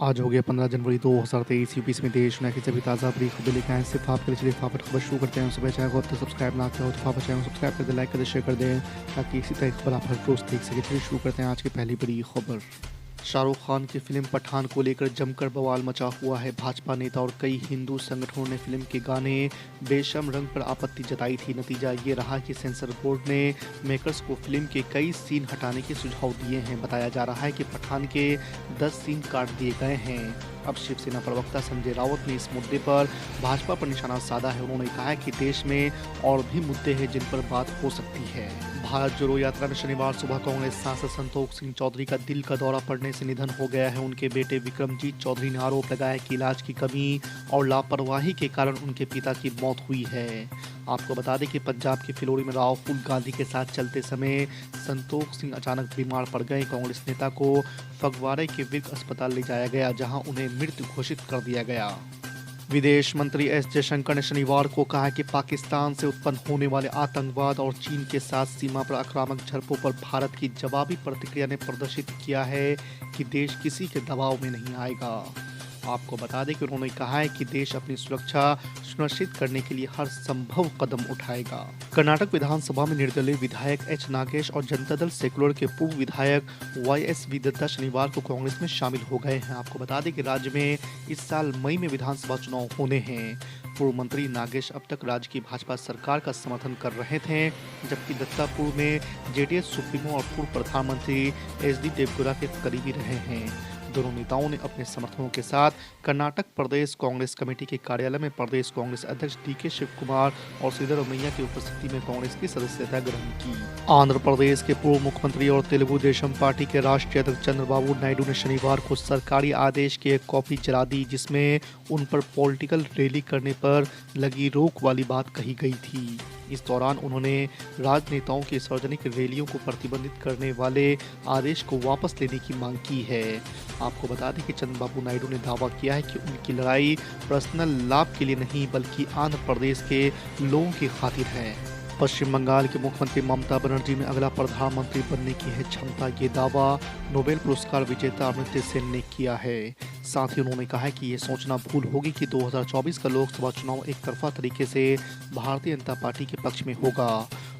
आज हो गया 15 जनवरी 2023। यूपी में देश दुनिया की सभी ताज़ा बड़ी खबरें लेकर आए सिर्फ आपके लिए। चलिए फटाफट खबर शुरू करते हैं। सुबह चैनल को अब तक सब्सक्राइब ना किया हो तो फटाफट चैनल को सब्सक्राइब कर दें, लाइक कर दें, शेयर कर दें ताकि इसी तरह की खबर आप हर रोज़ देख सकें। चलिए शुरू करते हैं आज की पहली बड़ी खबर। शाहरुख खान की फिल्म पठान को लेकर जमकर बवाल मचा हुआ है। भाजपा नेता और कई हिंदू संगठनों ने फिल्म के गाने बेशम रंग पर आपत्ति जताई थी। नतीजा ये रहा कि सेंसर बोर्ड ने मेकर्स को फिल्म के कई सीन हटाने के सुझाव दिए हैं। बताया जा रहा है कि पठान के 10 सीन काट दिए गए हैं। अब शिवसेना प्रवक्ता संजय राउत ने इस मुद्दे पर भाजपा पर निशाना साधा है। उन्होंने कहा है कि देश में और भी मुद्दे हैं जिन पर बात हो सकती है। भारत जोड़ो यात्रा में शनिवार सुबह कांग्रेस सांसद संतोष सिंह चौधरी का दिल का दौरा पड़ने से निधन हो गया है। उनके बेटे विक्रमजीत चौधरी ने आरोप लगाया कि इलाज की कमी और लापरवाही के कारण उनके पिता की मौत हुई है। आपको बता दें कि पंजाब के फिलौरी में राहुल गांधी के साथ चलते समय संतोष सिंह अचानक बीमार पड़ गए। कांग्रेस नेता को फगवाड़े के विर्क अस्पताल ले जाया गया, जहां उन्हें मृत घोषित कर दिया गया। विदेश मंत्री एस जयशंकर ने शनिवार को कहा कि पाकिस्तान से उत्पन्न होने वाले आतंकवाद और चीन के साथ सीमा पर आक्रामक झड़पों पर भारत की जवाबी प्रतिक्रिया ने प्रदर्शित किया है कि देश किसी के दबाव में नहीं आएगा। आपको बता दें कि उन्होंने कहा है कि देश अपनी सुरक्षा सुनिश्चित करने के लिए हर संभव कदम उठाएगा। कर्नाटक विधानसभा में निर्दलीय विधायक एच नागेश और जनता दल सेकुलर के पूर्व विधायक YSV दत्ता शनिवार को कांग्रेस में शामिल हो गए हैं। आपको बता दें कि राज्य में इस साल मई में विधानसभा चुनाव होने हैं। पूर्व मंत्री नागेश अब तक राज्य की भाजपा सरकार का समर्थन कर रहे थे, जबकि दत्ता पूर्व में JDS सुप्रीमो और पूर्व प्रधानमंत्री SD देवगौड़ा के करीबी रहे हैं। दोनों नेताओं ने अपने समर्थकों के साथ कर्नाटक प्रदेश कांग्रेस कमेटी के कार्यालय में प्रदेश कांग्रेस अध्यक्ष DK शिव कुमार और सिद्धरमैया की उपस्थिति में कांग्रेस की सदस्यता ग्रहण की। आंध्र प्रदेश के पूर्व मुख्यमंत्री और तेलुगु देशम पार्टी के राष्ट्रीय अध्यक्ष चंद्रबाबू नायडू ने शनिवार को सरकारी आदेश की एक कॉपी जला दी, जिसमें उन पर पॉलिटिकल रैली करने पर लगी रोक वाली बात कही गई थी। इस दौरान उन्होंने राजनेताओं की सार्वजनिक रैलियों को प्रतिबंधित करने वाले आदेश को वापस लेने की मांग की है। आपको बता दें कि चंद्रबाबू नायडू ने दावा किया है कि उनकी लड़ाई पर्सनल लाभ के लिए नहीं बल्कि आंध्र प्रदेश के लोगों की खातिर है। पश्चिम बंगाल के मुख्यमंत्री ममता बनर्जी में अगला प्रधानमंत्री बनने की है क्षमता। ये दावा नोबेल पुरस्कार विजेता अमर्त्य सेन ने किया है। साथ ही उन्होंने कहा है कि ये सोचना भूल होगी कि 2024 का लोकसभा चुनाव एक तरफा तरीके से भारतीय जनता पार्टी के पक्ष में होगा।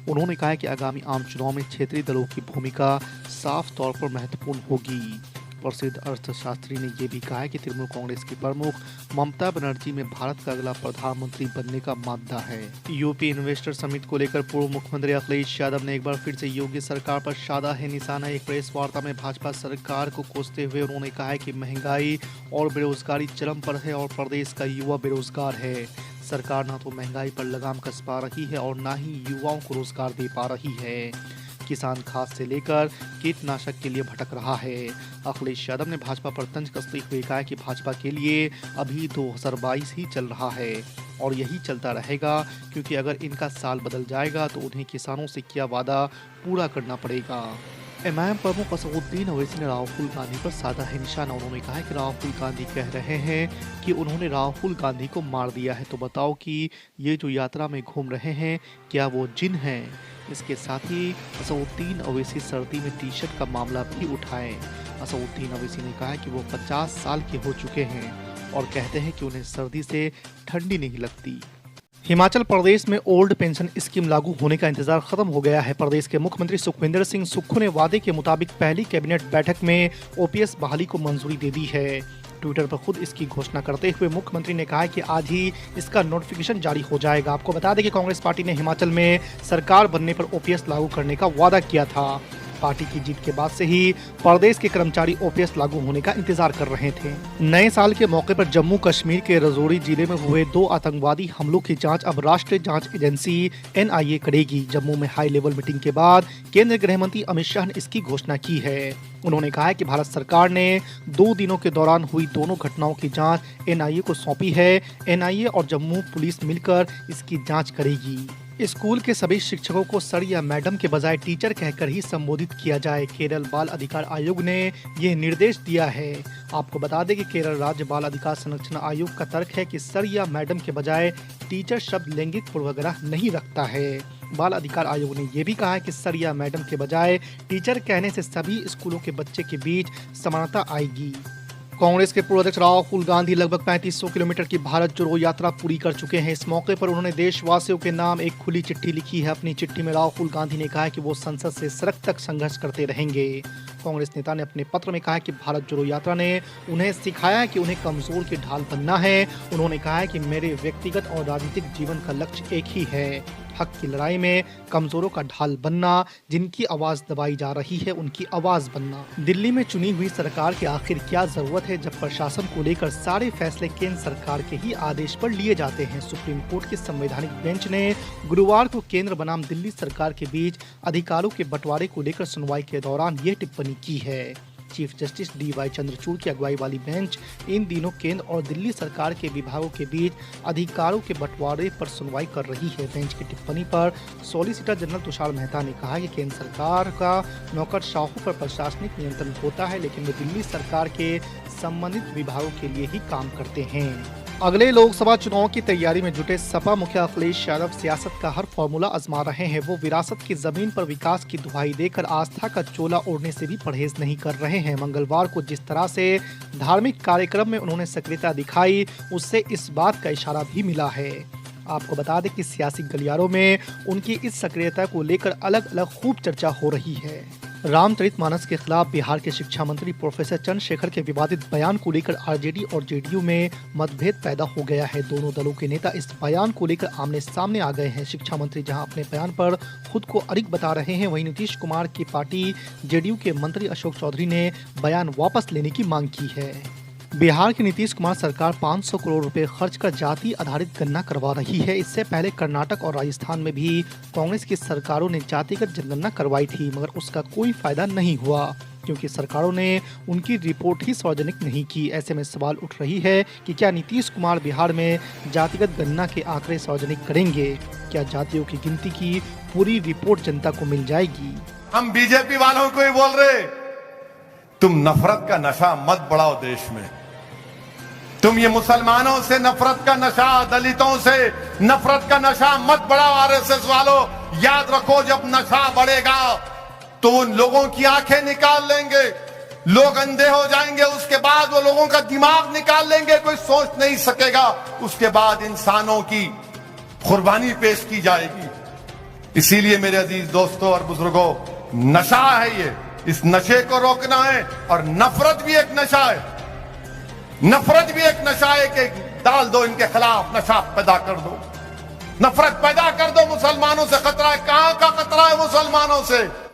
उन्होंने कहा है कि आगामी आम चुनाव में क्षेत्रीय दलों की भूमिका साफ तौर पर महत्वपूर्ण होगी। प्रसिद्ध अर्थशास्त्री ने यह भी कहा है कि तृणमूल कांग्रेस की प्रमुख ममता बनर्जी में भारत का अगला प्रधानमंत्री बनने का मादा है। यूपी इन्वेस्टर समिट को लेकर पूर्व मुख्यमंत्री अखिलेश यादव ने एक बार फिर से योगी सरकार पर साधा है निशाना। एक प्रेस वार्ता में भाजपा सरकार को कोसते हुए उन्होंने कहा है कि महंगाई और बेरोजगारी चरम पर है और प्रदेश का युवा बेरोजगार है। सरकार न तो महंगाई पर लगाम कस पा रही है और न ही युवाओं को रोजगार दे पा रही है। किसान खाद से लेकर कीटनाशक के लिए भटक रहा है। अखिलेश यादव ने भाजपा पर तंज कसते हुए कहा कि भाजपा के लिए अभी 2022 ही चल रहा है और यही चलता रहेगा, क्योंकि अगर इनका साल बदल जाएगा तो उन्हें किसानों से किया वादा पूरा करना पड़ेगा। MIM प्रमुख असदुद्दीन ओवैसी ने राहुल गांधी पर साधा है निशाना। उन्होंने कहा है कि राहुल गांधी कह रहे हैं कि उन्होंने राहुल गांधी को मार दिया है, तो बताओ कि ये जो यात्रा में घूम रहे हैं क्या वो जिन हैं। इसके साथ ही असदुद्दीन ओवैसी सर्दी में टी-शर्ट का मामला भी उठाएं। असदुद्दीन ओवैसी ने कहा है कि वो 50 साल के हो चुके हैं और कहते हैं कि उन्हें सर्दी से ठंडी नहीं लगती। हिमाचल प्रदेश में ओल्ड पेंशन स्कीम लागू होने का इंतजार खत्म हो गया है। प्रदेश के मुख्यमंत्री सुखविंदर सिंह सुक्खू ने वादे के मुताबिक पहली कैबिनेट बैठक में OPS बहाली को मंजूरी दे दी है। ट्विटर पर खुद इसकी घोषणा करते हुए मुख्यमंत्री ने कहा है कि आज ही इसका नोटिफिकेशन जारी हो जाएगा। आपको बता दें कि कांग्रेस पार्टी ने हिमाचल में सरकार बनने पर OPS लागू करने का वादा किया था। पार्टी की जीत के बाद से ही प्रदेश के कर्मचारी OPS लागू होने का इंतजार कर रहे थे। नए साल के मौके पर जम्मू कश्मीर के राजौरी जिले में हुए 2 आतंकवादी हमलों की जांच अब राष्ट्रीय जांच एजेंसी NIA करेगी। जम्मू में हाई लेवल मीटिंग के बाद केंद्रीय गृह मंत्री अमित शाह ने इसकी घोषणा की है। उन्होंने कहा है कि भारत सरकार ने 2 दिनों के दौरान हुई दोनों घटनाओं की जांच NIA को सौंपी है। NIA और जम्मू पुलिस मिलकर इसकी जांच करेगी। स्कूल के सभी शिक्षकों को सर या मैडम के बजाय टीचर कहकर ही संबोधित किया जाए। केरल बाल अधिकार आयोग ने यह निर्देश दिया है। आपको बता दें कि केरल राज्य बाल अधिकार संरक्षण आयोग का तर्क है कि सर या मैडम के बजाय टीचर शब्द लैंगिक पूर्वाग्रह नहीं रखता है। बाल अधिकार आयोग ने यह भी कहा है कि सर या मैडम के बजाय टीचर कहने से सभी स्कूलों के बच्चे के बीच समानता आएगी। कांग्रेस के पूर्व अध्यक्ष राहुल गांधी लगभग 3500 किलोमीटर की भारत जोड़ो यात्रा पूरी कर चुके हैं। इस मौके पर उन्होंने देशवासियों के नाम एक खुली चिट्ठी लिखी है। अपनी चिट्ठी में राहुल गांधी ने कहा है कि वो संसद से सड़क तक संघर्ष करते रहेंगे। कांग्रेस नेता ने अपने पत्र में कहा है कि भारत जोड़ो यात्रा ने उन्हें सिखाया है कि उन्हें कमजोर की ढाल बनना है। उन्होंने कहा है कि मेरे व्यक्तिगत और राजनीतिक जीवन का लक्ष्य एक ही है, हक की लड़ाई में कमजोरों का ढाल बनना, जिनकी आवाज दबाई जा रही है उनकी आवाज बनना। दिल्ली में चुनी हुई सरकार की आखिर क्या जरूरत है जब प्रशासन को लेकर सारे फैसले केंद्र सरकार के ही आदेश पर लिए जाते हैं। सुप्रीम कोर्ट की संवैधानिक बेंच ने गुरुवार को केंद्र बनाम दिल्ली सरकार के बीच अधिकारों के बंटवारे को लेकर सुनवाई के दौरान ये टिप्पणी की है। Chief justice D.Y.. चंद्रचूड़ की अगुवाई वाली बेंच इन दिनों केंद्र और दिल्ली सरकार के विभागों के बीच अधिकारों के बंटवारे पर सुनवाई कर रही है। बेंच की टिप्पणी पर सॉलिसिटर जनरल तुषार मेहता ने कहा कि केंद्र सरकार का नौकरशाहों पर प्रशासनिक नियंत्रण होता है, लेकिन वे दिल्ली सरकार के संबंधित विभागों के लिए ही काम करते हैं। अगले लोकसभा चुनाव की तैयारी में जुटे सपा मुखिया अखिलेश यादव सियासत का हर फॉर्मूला आजमा रहे हैं। वो विरासत की जमीन पर विकास की दुहाई देकर आस्था का चोला ओढ़ने से भी परहेज नहीं कर रहे हैं। मंगलवार को जिस तरह से धार्मिक कार्यक्रम में उन्होंने सक्रियता दिखाई, उससे इस बात का इशारा भी मिला है। आपको बता दें कि सियासी गलियारों में उनकी इस सक्रियता को लेकर अलग अलग खूब चर्चा हो रही है। रामचरितमानस के खिलाफ बिहार के शिक्षा मंत्री प्रोफेसर चंद्रशेखर के विवादित बयान को लेकर आरजेडी और जेडीयू में मतभेद पैदा हो गया है। दोनों दलों के नेता इस बयान को लेकर आमने सामने आ गए हैं। शिक्षा मंत्री जहां अपने बयान पर खुद को अड़िग बता रहे हैं, वहीं नीतीश कुमार की पार्टी जेडीयू के मंत्री अशोक चौधरी ने बयान वापस लेने की मांग की है। बिहार की नीतीश कुमार सरकार 500 करोड़ रुपए खर्च कर जाति आधारित गणना करवा रही है। इससे पहले कर्नाटक और राजस्थान में भी कांग्रेस की सरकारों ने जातिगत जनगणना करवाई थी, मगर उसका कोई फायदा नहीं हुआ क्योंकि सरकारों ने उनकी रिपोर्ट ही सार्वजनिक नहीं की। ऐसे में सवाल उठ रही है कि क्या नीतीश कुमार बिहार में जातिगत गणना के आंकड़े सार्वजनिक करेंगे? क्या जातियों की गिनती की पूरी रिपोर्ट जनता को मिल जाएगी? हम बीजेपी वालों को ही बोल रहे, तुम नफरत का नशा मत बढ़ाओ देश में। तुम ये मुसलमानों से नफरत का नशा, दलितों से नफरत का नशा मत बढ़ाओ। आरएसएस वालों, याद रखो जब नशा बढ़ेगा तो उन लोगों की आंखें निकाल लेंगे, लोग अंधे हो जाएंगे, उसके बाद वो लोगों का दिमाग निकाल लेंगे, कोई सोच नहीं सकेगा। उसके बाद इंसानों की कुर्बानी पेश की जाएगी। इसीलिए मेरे अजीज दोस्तों और बुजुर्गों, नशा है ये, इस नशे को रोकना है। और नफरत भी एक नशा है, नफरत भी एक नशा है कि डाल दो इनके खिलाफ, नशा पैदा कर दो, नफरत पैदा कर दो। मुसलमानों से खतरा है, कहां का खतरा है मुसलमानों से?